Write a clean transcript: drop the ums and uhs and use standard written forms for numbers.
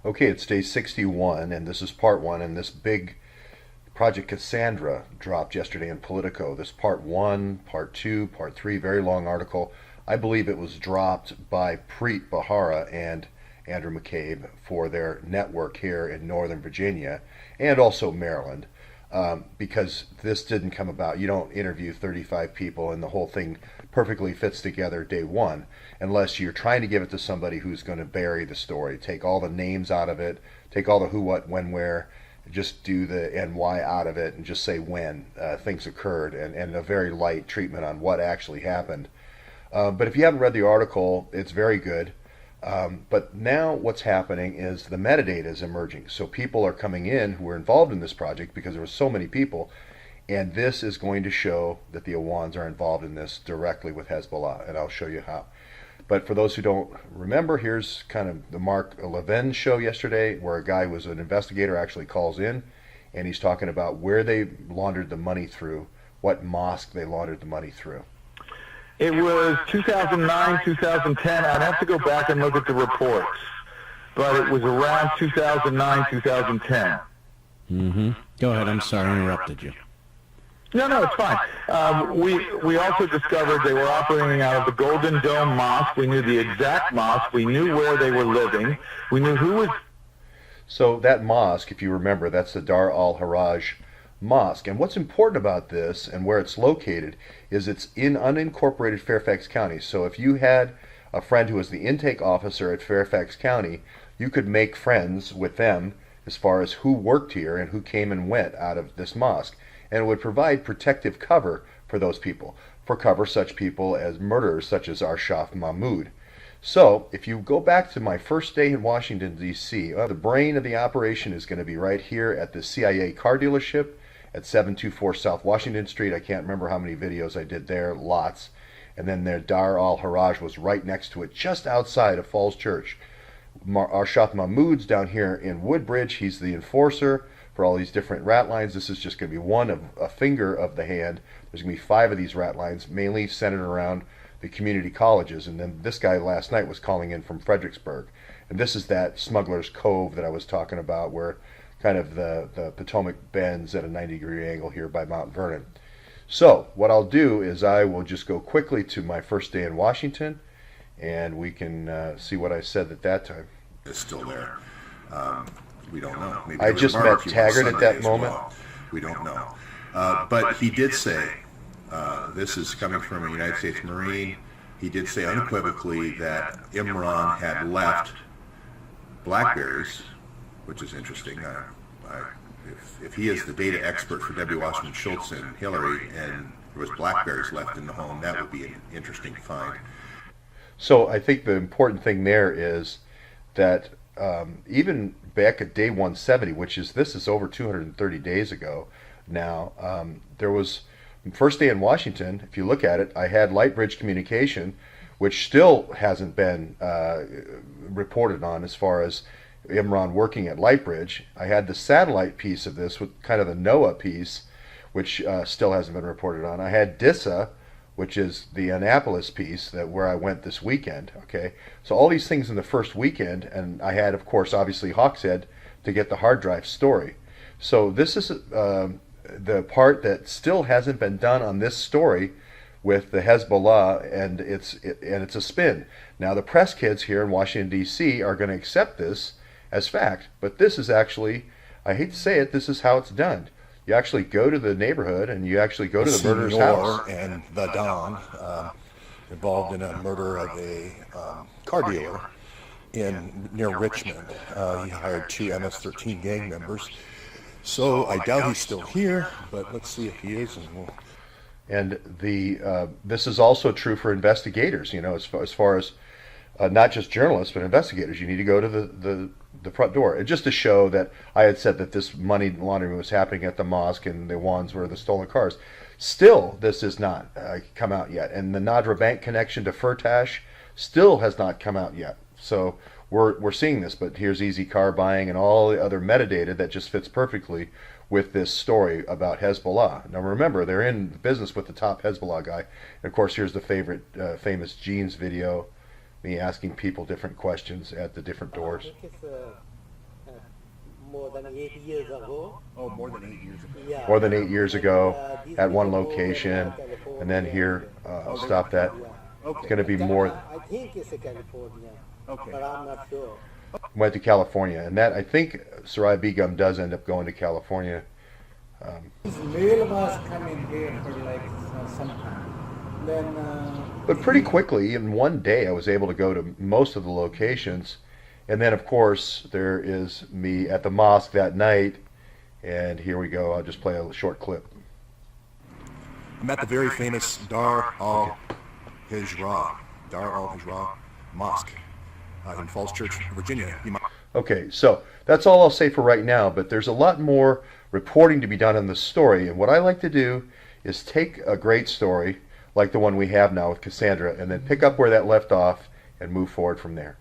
Okay, it's day 61, and this is part one, and this big Project Cassandra dropped yesterday in Politico. This part one, part two, part three, very long article. I believe it was dropped by Preet and Andrew McCabe for their network here in Northern Virginia and also Maryland. Because this didn't come about. You don't interview 35 people and the whole thing perfectly fits together day one, unless you're trying to give it to somebody who's going to bury the story, take all the names out of it, take all the who, what, when, where, just do the and why out of it, and just say when things occurred, and a very light treatment on what actually happened. But if you haven't read the article, it's very good. But now what's happening is the metadata is emerging. So people are coming in who were involved in this project because there were so many people, and this is going to show that the Awans are involved in this directly with Hezbollah, and I'll show you how. But for those who don't remember, here's kind of the Mark Levin show yesterday, where a guy who was an investigator actually calls in, and he's talking about where they laundered the money through, what mosque they laundered the money through. It was 2009, 2010. I'd have to go back and look at the reports, but it was around 2009, 2010. Mm-hmm. Go ahead. I'm sorry I interrupted you. No, it's fine. We also discovered they were operating out of the Golden Dome Mosque. We knew the exact mosque. We knew where they were living. We knew who was... So that mosque, if you remember, that's the Dar al-Haraj Mosque. And what's important about this and where it's located is it's in unincorporated Fairfax County. So if you had a friend who was the intake officer at Fairfax County, you could make friends with them as far as who worked here and who came and went out of this mosque. And it would provide protective cover for those people, for cover such people as murderers such as Arshaf Mahmoud. So if you go back to my first day in Washington, D.C., the brain of the operation is going to be right here at the CIA car dealership at 724 South Washington Street. I can't remember how many videos I did there, lots. And then their Dar al-Haraj was right next to it, just outside of Falls Church. Arshaf Mahmoud's down here in Woodbridge. He's the enforcer for all these different rat lines. This is just going to be one of a finger of the hand. There's going to be 5 of these rat lines, mainly centered around the community colleges. And then this guy last night was calling in from Fredericksburg. And this is that Smuggler's Cove that I was talking about, where kind of the Potomac bends at a 90-degree angle here by Mount Vernon. So what I'll do is I will just go quickly to my first day in Washington, and we can see what I said at that time. Is still there. We don't know. Maybe I just met Taggart at that moment. Well. We don't know. But he did say, this is coming from a United States Marine, he did say unequivocally that Imran had left BlackBerries, which is interesting. If he is the data expert for W. Washington Schultz and Hillary, and there was BlackBerries left in the home, that would be an interesting find. So I think the important thing there is that even back at day 170, this is over 230 days ago now, there was, first day in Washington, if you look at it, I had Lightbridge Communication, which still hasn't been reported on as far as Imran working at Lightbridge. I had the satellite piece of this with kind of the NOAA piece, which still hasn't been reported on. I had DISA, which is the Annapolis piece where I went this weekend. Okay, so all these things in the first weekend, and I had, of course, obviously Hawkshead to get the hard drive story. So this is the part that still hasn't been done on this story with the Hezbollah, and it's a spin. Now the press kids here in Washington D.C. are going to accept this as fact, but this is actually, I hate to say it, this is how it's done. You actually go to the neighborhood, and you actually go to the murderer's house. And the Don involved in a murder of a car dealer near Richmond. He hired 2 MS-13 gang members. So I doubt he's still here, but let's see if he is. And this is also true for investigators. You know, as far as not just journalists but investigators, you need to go to the front door. And just to show that I had said that this money laundering was happening at the mosque and the ones were the stolen cars. Still, this has not come out yet. And the Nadra Bank connection to Firtash still has not come out yet. So we're seeing this, but here's easy car buying and all the other metadata that just fits perfectly with this story about Hezbollah. Now remember, they're in business with the top Hezbollah guy. And of course, here's the famous Gene's video, me asking people different questions at the different doors. I think it's more than 8 years ago. Oh, more than 8 years ago. Yeah. More than 8 years ago These at one people go location, to California. and then here, Oh, stop that. Yeah. Okay. It's going to be more. I think it's California, Okay. but I'm not sure. Went to California, and that I think Sarai Begum does end up going to California. This mail was coming here for like some time. Then. But pretty quickly, in one day, I was able to go to most of the locations. And then, of course, there is me at the mosque that night. And here we go. I'll just play a short clip. I'm at the very famous Dar al-Hijra Mosque in Falls Church, Virginia. Okay, so that's all I'll say for right now. But there's a lot more reporting to be done on this story. And what I like to do is take a great story, like the one we have now with Cassandra, and then pick up where that left off and move forward from there.